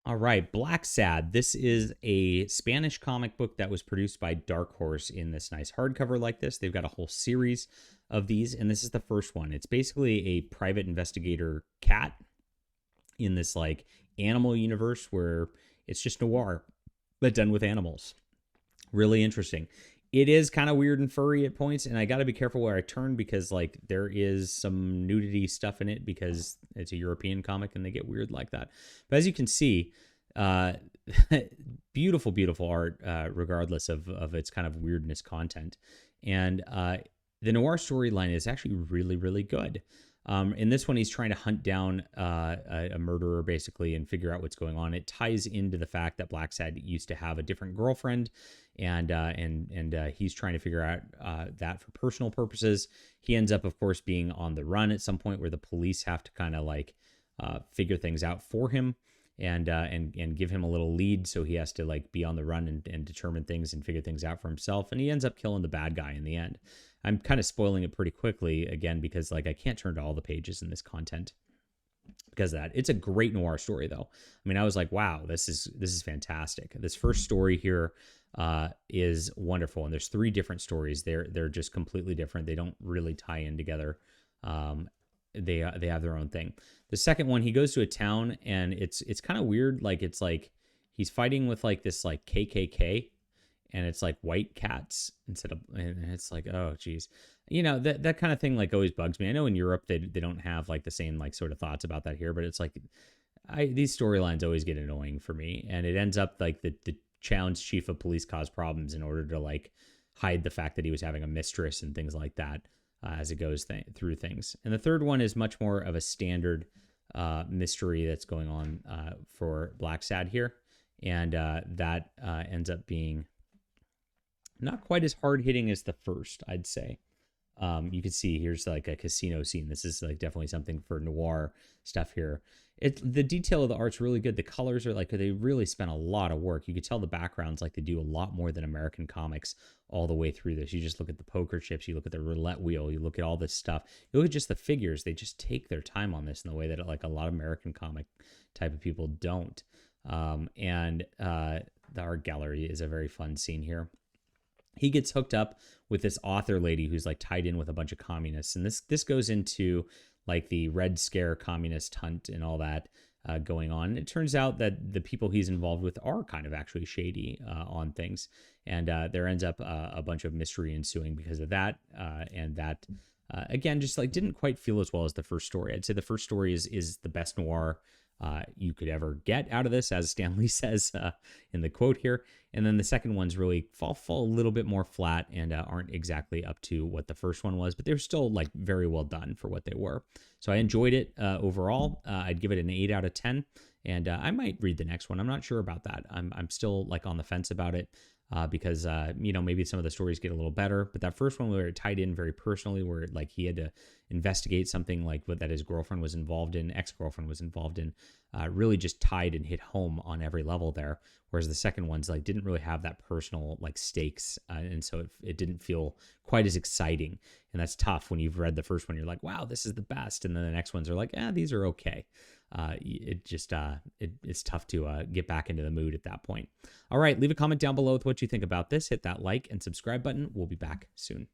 All right, Blacksad. This is a Spanish comic book that was produced by Dark Horse in this nice hardcover like this. They've got a whole series of these, and this is the first one. It's basically a private investigator cat in this like animal universe where it's just noir, but done with animals. Really interesting. It is kind of weird and furry at points, and I got to be careful where I turn because like there is some nudity stuff in it because it's a European comic and they get weird like that. But as you can see, uh, beautiful, beautiful art, regardless of its kind of weirdness content, and the noir storyline is actually really, really good. In this one, he's trying to hunt down a murderer, basically, and figure out what's going on. It ties into the fact that Blacksad used to have a different girlfriend, and he's trying to figure out that for personal purposes. He ends up, of course, being on the run at some point where the police have to kind of like figure things out for him and give him a little lead. So he has to like be on the run and determine things and figure things out for himself. And he ends up killing the bad guy in the end. I'm kind of spoiling it pretty quickly again because like I can't turn to all the pages in this content because of that. It's a great noir story though. I mean, I was like, wow, this is fantastic. This first story here is wonderful, and there's 3 different stories. They're just completely different. They don't really tie in together. They have their own thing. The second one, he goes to a town and it's kind of weird. Like it's like he's fighting with like this like KKK, and it's like white cats instead of, and it's like, oh geez, you know, that kind of thing like always bugs me. I know in Europe they don't have like the same like sort of thoughts about that here, but it's like these storylines always get annoying for me, and it ends up like the challenge chief of police caused problems in order to like hide the fact that he was having a mistress and things like that as it goes through things. And the third one is much more of a standard mystery that's going on for Blacksad here, and that ends up being not quite as hard hitting as the first, I'd say. You can see here's like a casino scene. This is like definitely something for noir stuff here. The detail of the art's really good. The colors are like, they really spent a lot of work. You could tell the backgrounds like they do a lot more than American comics all the way through this. You just look at the poker chips, you look at the roulette wheel, you look at all this stuff. You look at just the figures. They just take their time on this in the way that like a lot of American comic type of people don't. And the art gallery is a very fun scene here. He gets hooked up with this author lady who's like tied in with a bunch of communists, and this goes into like the Red Scare communist hunt and all that going on. It turns out that the people he's involved with are kind of actually shady on things, and there ends up a bunch of mystery ensuing because of that, and that again just like didn't quite feel as well as the first story. I'd say the first story is the best noir you could ever get out of this, as Stan Lee says in the quote here. And then the second one's really fall a little bit more flat and aren't exactly up to what the first one was, but they're still like very well done for what they were. So I enjoyed it overall. I'd give it an 8 out of 10, and I might read the next one. I'm not sure about that. I'm still like on the fence about it. Because you know, maybe some of the stories get a little better, but that first one where it tied in very personally, where like he had to investigate something like what that his girlfriend was involved in, ex-girlfriend was involved in, really just tied and hit home on every level there. Whereas the second one's like didn't really have that personal like stakes, and so it didn't feel quite as exciting. And that's tough when you've read the first one. You're like, wow, this is the best, and then the next ones are like, these are okay. It's tough to get back into the mood at that point. All right, leave a comment down below with what you think about this. Hit that like and subscribe button. We'll be back soon.